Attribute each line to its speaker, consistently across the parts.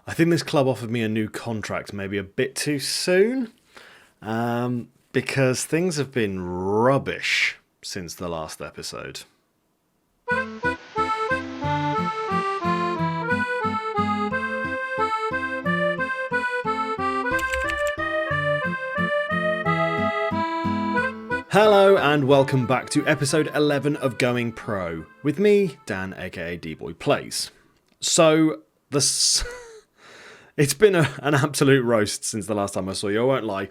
Speaker 1: I think this club offered me a new contract maybe a bit too soon, because things have been rubbish since the last episode. Hello and welcome back to episode 11 of Going Pro, with me, Dan aka D-Boy Plays. So, it's been an absolute roast since the last time I saw you, I won't lie.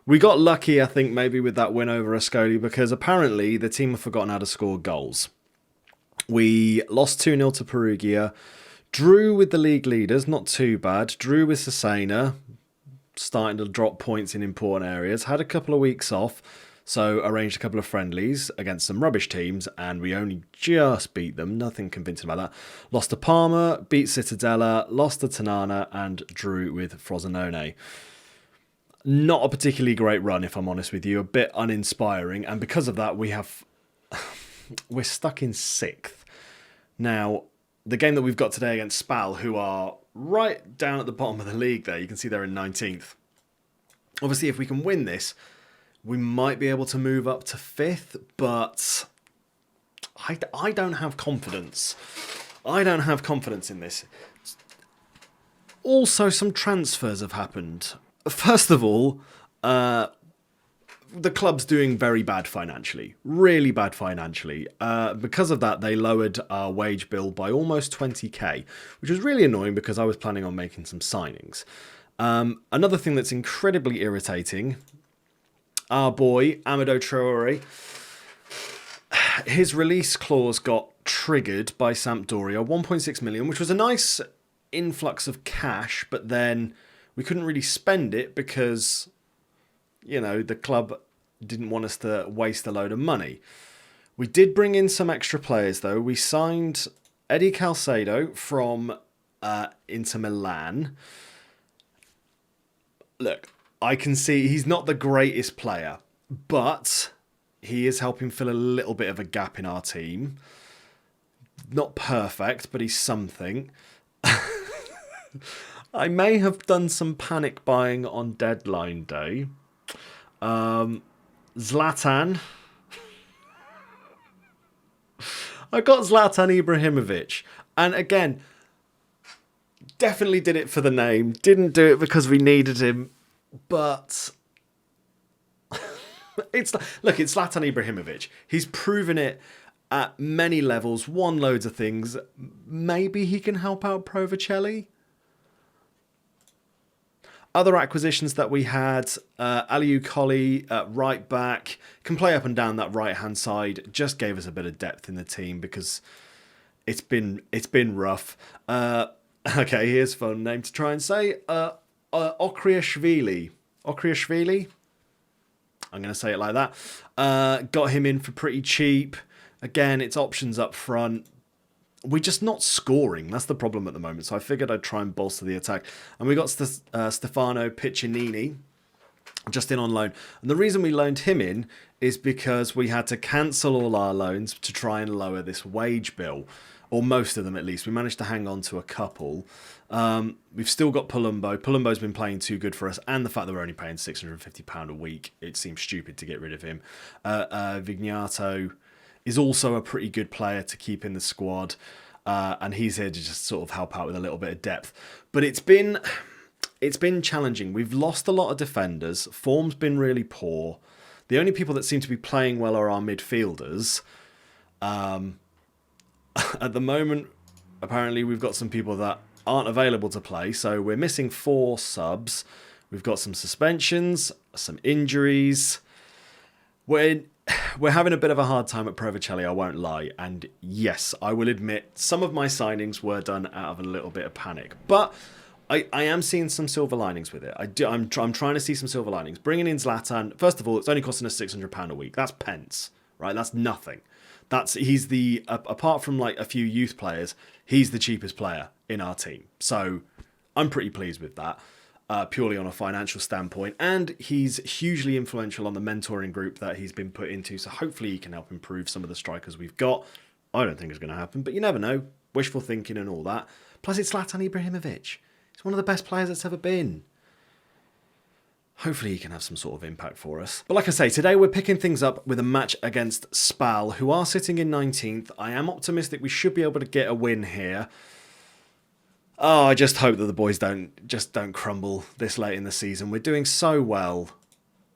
Speaker 1: We got lucky, I think, maybe with that win over Ascoli, because apparently the team have forgotten how to score goals. We lost 2-0 to Perugia, drew with the league leaders, not too bad, drew with Cesena, starting to drop points in important areas, had a couple of weeks off, so arranged a couple of friendlies against some rubbish teams, and we only just beat them. Nothing convincing about that. Lost to Parma, beat Cittadella, lost to Tanana, and drew with Frosinone. Not a particularly great run, if I'm honest with you. A bit uninspiring, and because of that, we're stuck in 6th. Now, the game that we've got today against SPAL, who are right down at the bottom of the league there, you can see they're in 19th. Obviously, if we can win this, we might be able to move up to 5th, but I don't have confidence. I don't have confidence in this. Also, some transfers have happened. First of all, the club's doing very bad financially. Really bad financially. Because of that, they lowered our wage bill by almost 20k, which was really annoying because I was planning on making some signings. Another thing that's incredibly irritating, our boy, Amadou Traore, his release clause got triggered by Sampdoria, 1.6 million, which was a nice influx of cash, but then we couldn't really spend it because, you know, the club didn't want us to waste a load of money. We did bring in some extra players, though. We signed Eddie Calcedo from Inter Milan. Look, I can see he's not the greatest player, but he is helping fill a little bit of a gap in our team. Not perfect, but he's something. I may have done some panic buying on deadline day. Zlatan. I got Zlatan Ibrahimovic. And again, definitely did it for the name. Didn't do it because we needed him. But it's Zlatan Ibrahimovic. He's proven it at many levels, won loads of things. Maybe he can help out Vercelli. Other acquisitions that we had, Aliou Colley at right back, can play up and down that right hand side. Just gave us a bit of depth in the team because it's been rough. Okay, here's a fun name to try and say. Okriashvili. I'm going to say it like that. Got him in for pretty cheap. Again, it's options up front. We're just not scoring. That's the problem at the moment. So I figured I'd try and bolster the attack. And we got Stefano Piccinini just in on loan. And the reason we loaned him in is because we had to cancel all our loans to try and lower this wage bill. Or most of them, at least. We managed to hang on to a couple. We've still got Palumbo. Palumbo's been playing too good for us. And the fact that we're only paying £650 a week, it seems stupid to get rid of him. Vignato is also a pretty good player to keep in the squad. And he's here to just sort of help out with a little bit of depth. But it's been challenging. We've lost a lot of defenders. Form's been really poor. The only people that seem to be playing well are our midfielders. At the moment, apparently, we've got some people that aren't available to play. So we're missing 4 subs. We've got some suspensions, some injuries. We're having a bit of a hard time at Vercelli, I won't lie. And yes, I will admit, some of my signings were done out of a little bit of panic. But I am seeing some silver linings with it. I'm trying to see some silver linings. Bringing in Zlatan, first of all, it's only costing us £600 a week. That's pence, right? That's nothing. He's the, apart from like a few youth players, he's the cheapest player in our team. So I'm pretty pleased with that, purely on a financial standpoint. And he's hugely influential on the mentoring group that he's been put into. So hopefully he can help improve some of the strikers we've got. I don't think it's going to happen, but you never know. Wishful thinking and all that. Plus it's Zlatan Ibrahimovic. He's one of the best players that's ever been. Hopefully he can have some sort of impact for us. But like I say, today we're picking things up with a match against SPAL, who are sitting in 19th. I am optimistic we should be able to get a win here. Oh, I just hope that the boys don't crumble this late in the season. We're doing so well.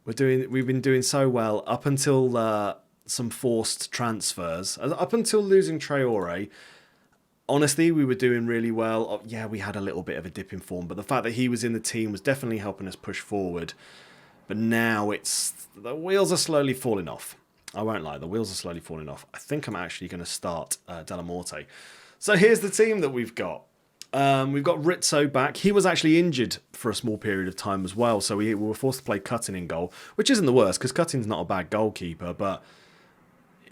Speaker 1: We've been doing so well up until some forced transfers. Up until losing Traore, honestly, we were doing really well. Oh, yeah, we had a little bit of a dip in form, but the fact that he was in the team was definitely helping us push forward. But now the wheels are slowly falling off. I won't lie, the wheels are slowly falling off. I think I'm actually going to start Della Morte. So here's the team that we've got. We've got Rizzo back. He was actually injured for a small period of time as well, so we were forced to play Cutting in goal, which isn't the worst, because Cutting's not a bad goalkeeper, but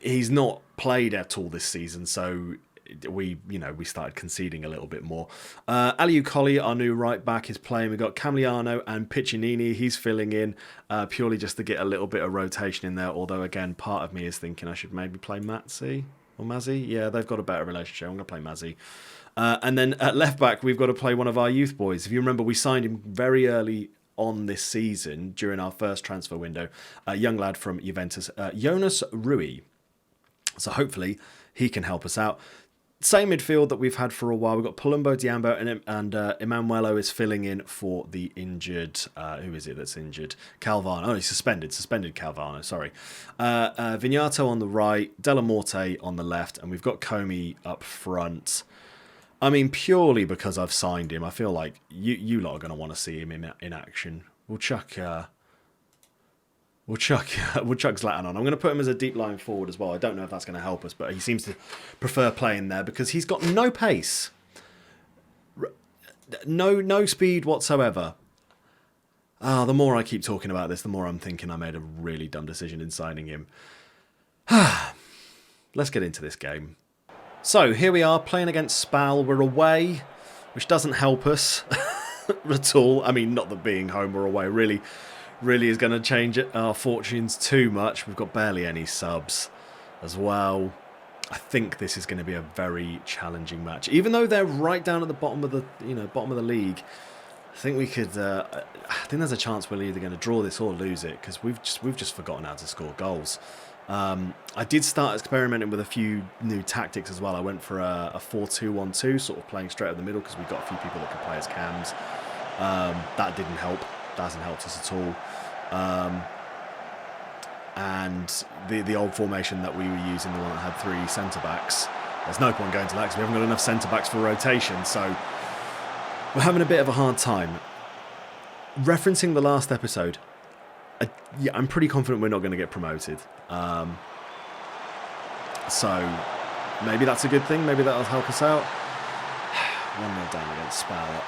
Speaker 1: he's not played at all this season, so we started conceding a little bit more. Aliou Colli, our new right back, is playing. We've got Camliano and Piccinini. He's filling in purely just to get a little bit of rotation in there, although, again, part of me is thinking I should maybe play Mazzi. Yeah, they've got a better relationship. I'm going to play Mazzi. And then at left back, we've got to play one of our youth boys. If you remember, we signed him very early on this season during our first transfer window. A young lad from Juventus, Jonas Rui. So hopefully he can help us out. Same midfield that we've had for a while. We've got Palumbo, Diambo, and Emanuelo is filling in for the injured... who is it that's injured? Calvano. Oh, he's suspended. Suspended Calvano, sorry. Vignato on the right, Della Morte on the left, and we've got Comey up front. I mean, purely because I've signed him, I feel like you lot are going to want to see him in action. We'll chuck Zlatan on. I'm going to put him as a deep line forward as well. I don't know if that's going to help us, but he seems to prefer playing there because he's got no pace, no speed whatsoever. The more I keep talking about this, the more I'm thinking I made a really dumb decision in signing him. Let's get into this game. So here we are playing against SPAL. We're away, which doesn't help us at all. I mean, not that being home or away really is going to change our fortunes too much. We've got barely any subs as well. I think this is going to be a very challenging match, even though they're right down at the bottom of the league. I think we could. I think there's a chance we're either going to draw this or lose it because we've just forgotten how to score goals. I did start experimenting with a few new tactics as well. I went for a 4-2-1-2, sort of playing straight up the middle because we've got a few people that can play as cams. That didn't help. That hasn't helped us at all. And the old formation that we were using, the one that had 3 centre-backs, there's no point going to that because we haven't got enough centre-backs for rotation, so we're having a bit of a hard time. Referencing the last episode, I'm pretty confident we're not going to get promoted. So maybe that's a good thing. Maybe that'll help us out. 1-0 down against SPAL.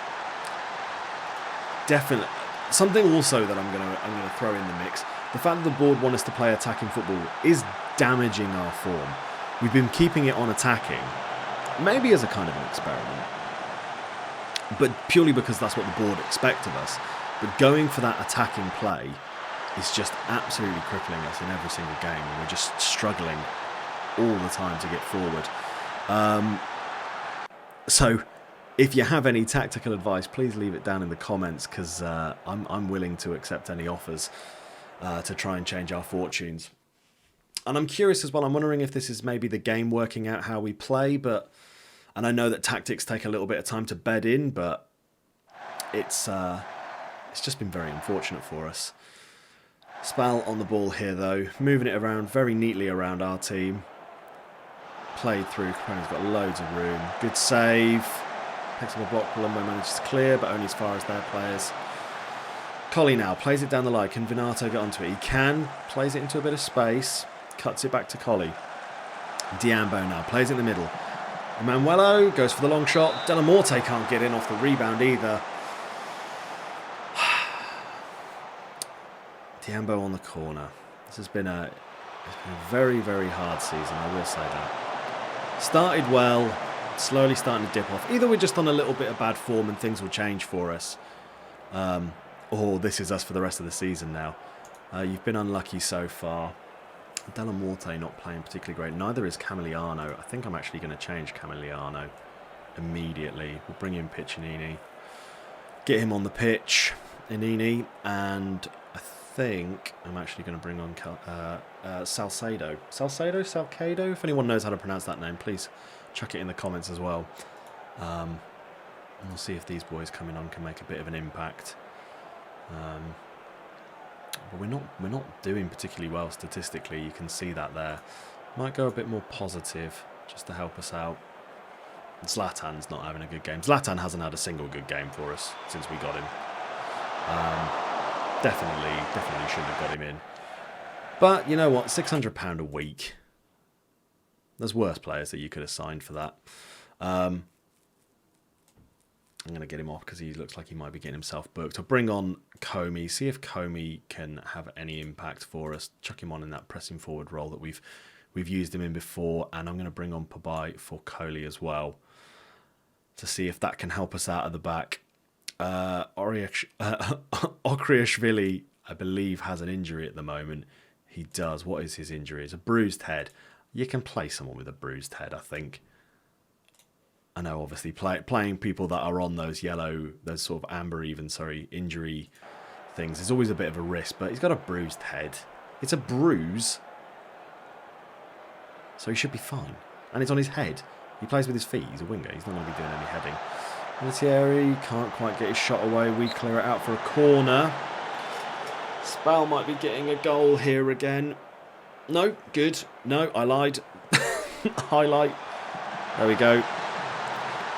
Speaker 1: Definitely. Something also that I'm gonna throw in the mix. The fact that the board want us to play attacking football is damaging our form. We've been keeping it on attacking, maybe as a kind of an experiment, but purely because that's what the board expect of us. But going for that attacking play is just absolutely crippling us in every single game, and we're just struggling all the time to get forward. So if you have any tactical advice, please leave it down in the comments, because I'm willing to accept any offers to try and change our fortunes. And I'm curious as well, I'm wondering if this is maybe the game working out how we play, and I know that tactics take a little bit of time to bed in, but it's just been very unfortunate for us. SPAL on the ball here though, moving it around very neatly around our team. Played through, Capone's got loads of room. Good save. Picks up a block, Palumbo manages to clear, but only as far as their players. Colli now plays it down the line. Can Vinato get onto it? He can. Plays it into a bit of space. Cuts it back to Colli. Diambo now plays it in the middle. Emanuelo goes for the long shot. Della Morte can't get in off the rebound either. Diambo on the corner. This has been a very, very hard season, I will say that. Started well, slowly starting to dip off. Either we're just on a little bit of bad form and things will change for us, or this is us for the rest of the season now. You've been unlucky so far. Della Morte not playing particularly great. Neither is Camliano. I think I'm actually going to change Camliano immediately. We'll bring in Piccinini. get him on the pitch, Inini, and I think I'm actually going to bring on Salcedo. Salcedo? If anyone knows how to pronounce that name, please chuck it in the comments as well. We'll see if these boys coming on can make a bit of an impact. But we're not doing particularly well statistically. You can see that there. Might go a bit more positive just to help us out. Zlatan's not having a good game. Zlatan hasn't had a single good game for us since we got him. Definitely shouldn't have got him in. But you know what? £600 a week. There's worse players that you could have signed for that. I'm going to get him off because he looks like he might be getting himself booked. I'll bring on Comey, see if Comey can have any impact for us. Chuck him on in that pressing forward role that we've used him in before. And I'm going to bring on Pabai for Coley as well to see if that can help us out at the back. Okriashvili, I believe, has an injury at the moment. He does. What is his injury? It's a bruised head. You can play someone with a bruised head, I think. I know, obviously, playing people that are on those sort of amber injury things is always a bit of a risk, but he's got a bruised head. It's a bruise, so he should be fine. And it's on his head. He plays with his feet. He's a winger. He's not going to be doing any heading. Thierry can't quite get his shot away. We clear it out for a corner. SPAL might be getting a goal here again. No, good. No, I lied. Highlight. There we go.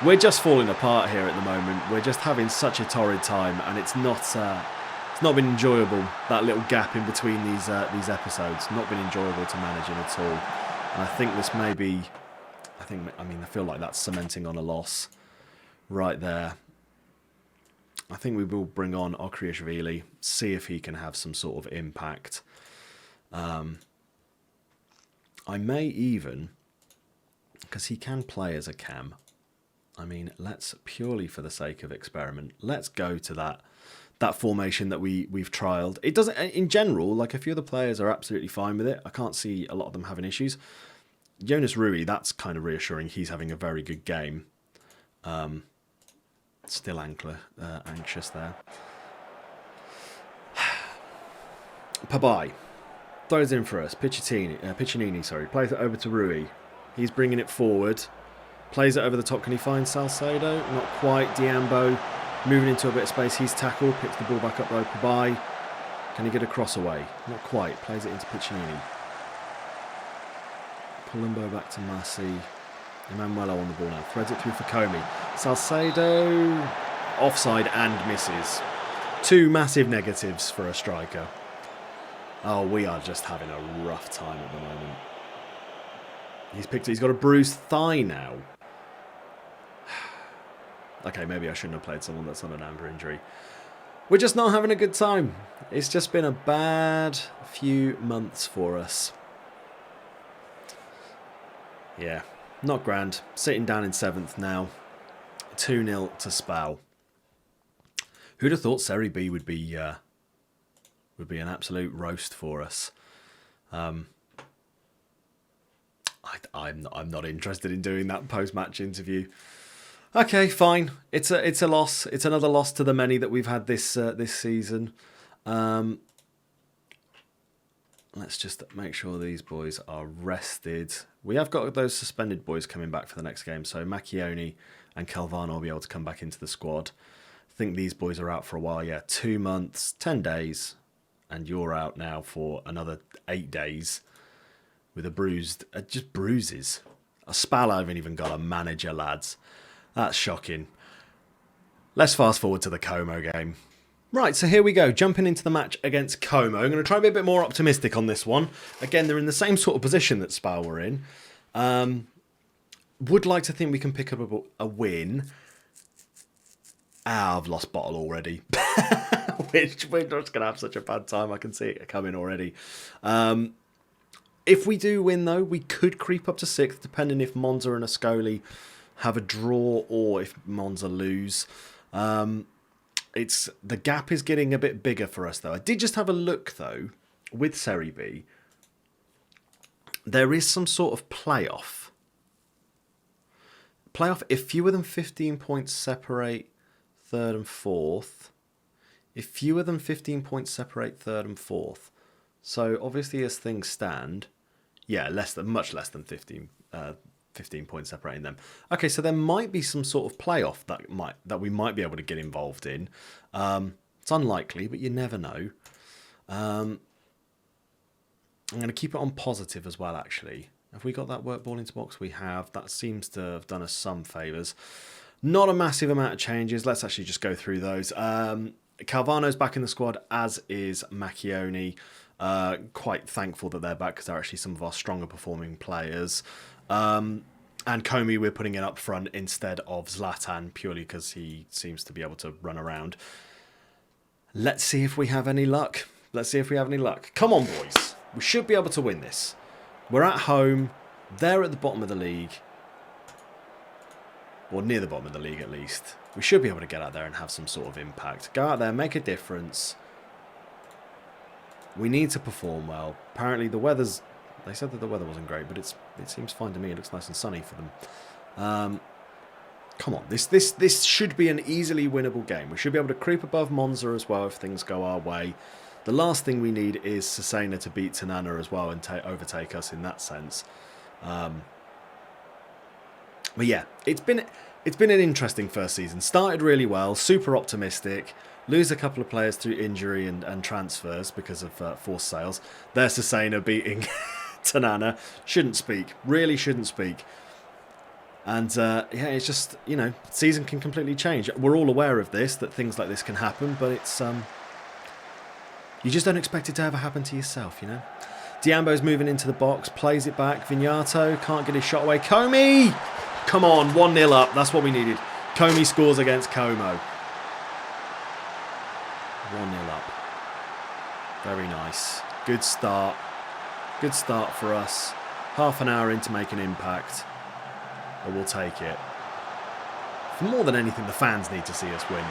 Speaker 1: We're just falling apart here at the moment. We're just having such a torrid time, and it's not been enjoyable. That little gap in between these episodes, not been enjoyable to manage in at all. And I think this may be. I feel like that's cementing on a loss right there. I think we will bring on Okriashvili, see if he can have some sort of impact. I may even, because he can play as a cam. I mean, let's, purely for the sake of experiment, let's go to that formation that we've trialled. It doesn't, in general, like a few of the players are absolutely fine with it. I can't see a lot of them having issues. Jonas Rui, that's kind of reassuring. He's having a very good game. Still anxious there. Pabai throws in for us. Piccinini, plays it over to Rui. He's bringing it forward. Plays it over the top. Can he find Salcedo? Not quite. Diambo moving into a bit of space. He's tackled. Picks the ball back up though. Pabai. Can he get a cross away? Not quite. Plays it into Piccinini. Palumbo back to Massi. Emanuelo on the ball now. Threads it through for Comey. Salcedo. Offside and misses. Two massive negatives for a striker. Oh, we are just having a rough time at the moment. He's got a bruised thigh now. Okay, maybe I shouldn't have played someone that's on an amber injury. We're just not having a good time. It's just been a bad few months for us. Yeah, not grand. Sitting down in 7th now. 2-0 to SPAL. Who'd have thought Serie B would be an absolute roast for us? I'm not interested in doing that post-match interview. Okay, fine. It's a loss. It's another loss to the many that we've had this season. Let's just make sure these boys are rested. We have got those suspended boys coming back for the next game, so Macchioni and Calvano will be able to come back into the squad. I think these boys are out for a while. Yeah, 2 months, 10 days, and you're out now for another 8 days with a bruised, just bruises. A SPAL haven't even got a manager, lads. That's shocking. Let's fast forward to the Como game. Right, so here we go. Jumping into the match against Como. I'm going to try and be a bit more optimistic on this one. Again, they're in the same sort of position that SPAL were in. Would like to think we can pick up a win. I've lost bottle already. Which we're just going to have such a bad time. I can see it coming already. If we do win, though, we could creep up to 6th, depending if Monza and Ascoli have a draw or if Monza lose. The gap is getting a bit bigger for us, though. I did just have a look, though, with Serie B. There is some sort of playoff. If fewer than 15 points separate third and fourth, if fewer than 15 points separate third and fourth. So obviously as things stand, yeah, much less than 15 points separating them. Okay, so there might be some sort of playoff that we might be able to get involved in. It's unlikely, but you never know. I'm going to keep it on positive as well, actually. Have we got that work ball into box? We have. That seems to have done us some favours. Not a massive amount of changes. Let's actually just go through those. Calvano's back in the squad, as is Macchioni. Quite thankful that they're back because they're actually some of our stronger performing players. And Comey we're putting it up front instead of Zlatan, purely because he seems to be able to run around. Let's see if we have any luck. Come on, boys. We should be able to win this. We're at home. They're at the bottom of the league. Or near the bottom of the league, at least. We should be able to get out there and have some sort of impact. Go out there, make a difference. We need to perform well. Apparently the weather's... They said that the weather wasn't great, but it seems fine to me. It looks nice and sunny for them. Come on, this should be an easily winnable game. We should be able to creep above Monza as well if things go our way. The last thing we need is Cesena to beat Tanana as well and overtake us in that sense. But yeah, it's been an interesting first season. Started really well, super optimistic. Lose a couple of players through injury and transfers because of forced sales. There's Cesena beating Tanana. Shouldn't speak. Really shouldn't speak. And yeah, it's just, season can completely change. We're all aware of this, that things like this can happen, but it's... you just don't expect it to ever happen to yourself, Diambo's moving into the box, plays it back. Vignato can't get his shot away. Comey! Come on, 1-0 up. That's what we needed. Comey scores against Como. 1-0 up. Very nice. Good start. Good start for us. Half an hour in to make an impact. But we'll take it. For more than anything, the fans need to see us win.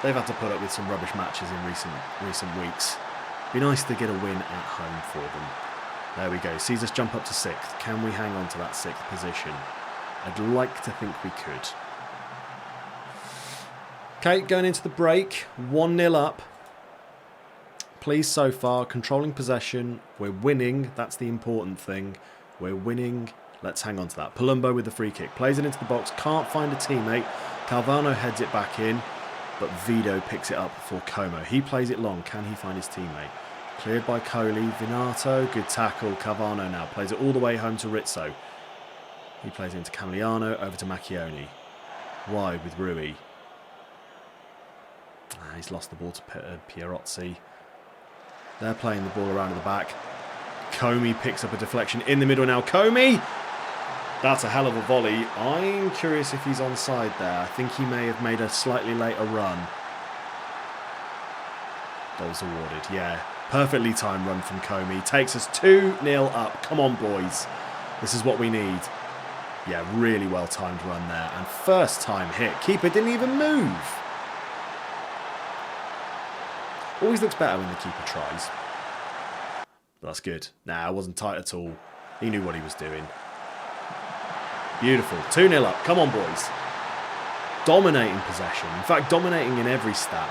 Speaker 1: They've had to put up with some rubbish matches in recent weeks. Be nice to get a win at home for them. There we go. Sees us jump up to 6th. Can we hang on to that 6th position? I'd like to think we could. Okay, going into the break. 1-0 up. Pleased so far. Controlling possession. We're winning. That's the important thing. We're winning. Let's hang on to that. Palumbo with the free kick. Plays it into the box. Can't find a teammate. Calvano heads it back in. But Vido picks it up for Como. He plays it long. Can he find his teammate? Cleared by Coley. Vinato. Good tackle. Calvano now plays it all the way home to Rizzo. He plays it into Camiliano. Over to Macchioni. Wide with Rui. He's lost the ball to Pierozzi. They're playing the ball around at the back. Comey picks up a deflection in the middle now. Comey! That's a hell of a volley. I'm curious if he's onside there. I think he may have made a slightly later run. Goals awarded, yeah. Perfectly timed run from Comey. Takes us 2-0 up. Come on, boys. This is what we need. Yeah, really well timed run there. And first time hit. Keeper didn't even move. Always looks better when the keeper tries. But that's good. Nah, it wasn't tight at all. He knew what he was doing. Beautiful. 2-0 up. Come on, boys. Dominating possession. In fact, dominating in every stat,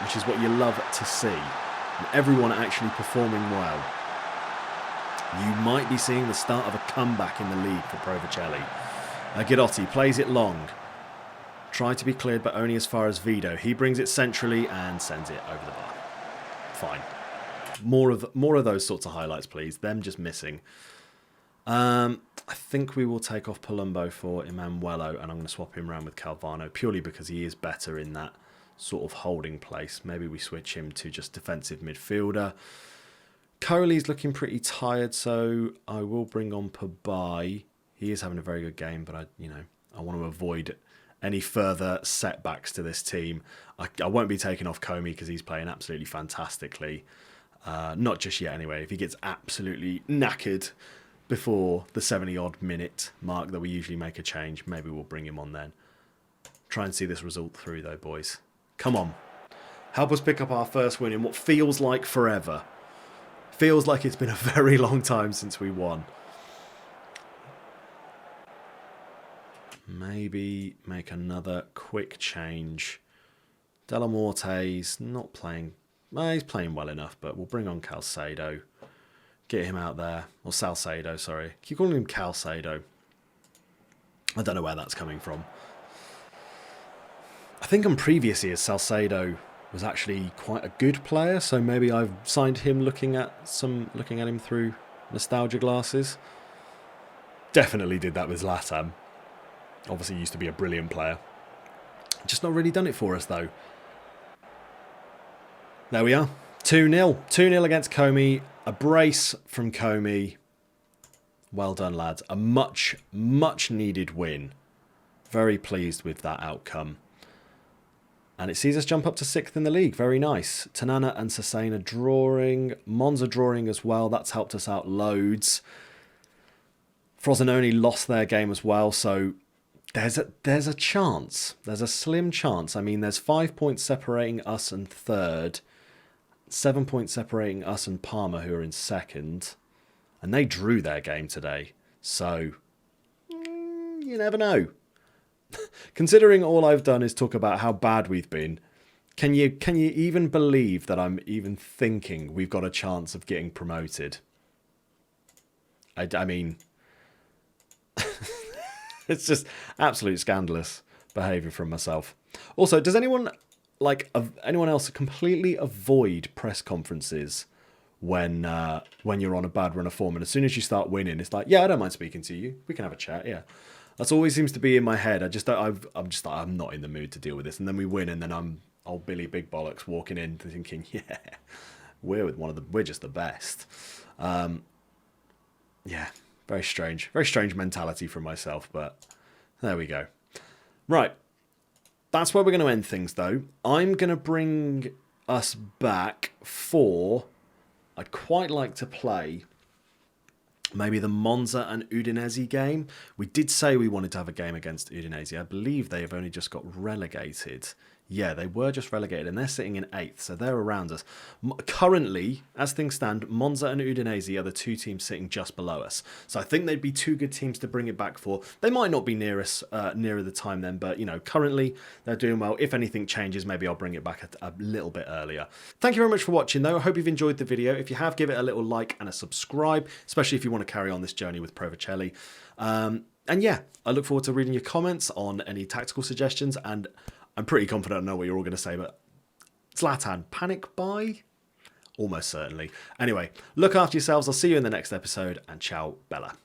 Speaker 1: which is what you love to see. And everyone actually performing well. You might be seeing the start of a comeback in the league for Vercelli. Guidotti plays it long. Tried to be cleared, but only as far as Vido. He brings it centrally and sends it over the bar. Fine. More of those sorts of highlights, please. Them just missing. I think we will take off Palumbo for Emanuelo, and I'm going to swap him around with Calvano, purely because he is better in that sort of holding place. Maybe we switch him to just defensive midfielder. Coley's looking pretty tired, so I will bring on Pabai. He is having a very good game, but I want to avoid any further setbacks to this team. I won't be taking off Comey because he's playing absolutely fantastically. Not just yet anyway. If he gets absolutely knackered before the 70-odd minute mark that we usually make a change, maybe we'll bring him on then. Try and see this result through though, boys. Come on. Help us pick up our first win in what feels like forever. Feels like it's been a very long time since we won. Maybe make another quick change. Della Morte's not playing. Well, he's playing well enough, but we'll bring on Calcedo. Get him out there. Or Salcedo, sorry. Keep calling him Calcedo. I don't know where that's coming from. I think in previous years, Salcedo was actually quite a good player, so maybe I've signed him looking at him through nostalgia glasses. Definitely did that with Zlatan. Obviously used to be a brilliant player. Just not really done it for us though. There we are. 2-0. 2-0 against Comey. A brace from Comey. Well done, lads. A much, much needed win. Very pleased with that outcome. And it sees us jump up to 6th in the league. Very nice. Tanana and Cesena drawing. Monza drawing as well. That's helped us out loads. Frosinone lost their game as well. So there's a chance. There's a slim chance. I mean, there's 5 points separating us and 3rd. 7 points separating us and Parma, who are in 2nd. And they drew their game today. So you never know. Considering all I've done is talk about how bad we've been, can you even believe that I'm even thinking we've got a chance of getting promoted? I mean, it's just absolute scandalous behaviour from myself. Also, does anyone else completely avoid press conferences when you're on a bad run of form, and as soon as you start winning, it's like, yeah, I don't mind speaking to you. We can have a chat. Yeah. That's always seems to be in my head. I'm not in the mood to deal with this. And then we win, and then I'm old Billy Big Bollocks walking in thinking, yeah, we're just the best. Yeah, very strange mentality from myself, but there we go. Right, that's where we're going to end things, though. I'm going to bring us back for. I'd quite like to play. Maybe the Monza and Udinese game. We did say we wanted to have a game against Udinese. I believe they have only just got relegated. Yeah, they were just relegated, and they're sitting in 8th, so they're around us. Currently, as things stand, Monza and Udinese are the 2 teams sitting just below us. So I think they'd be 2 good teams to bring it back for. They might not be near us nearer the time then, but currently they're doing well. If anything changes, maybe I'll bring it back a little bit earlier. Thank you very much for watching, though. I hope you've enjoyed the video. If you have, give it a little like and a subscribe, especially if you want to carry on this journey with Pro Vercelli. And yeah, I look forward to reading your comments on any tactical suggestions, and I'm pretty confident I know what you're all going to say, but Zlatan, panic buy? Almost certainly. Anyway, look after yourselves. I'll see you in the next episode, and ciao, Bella.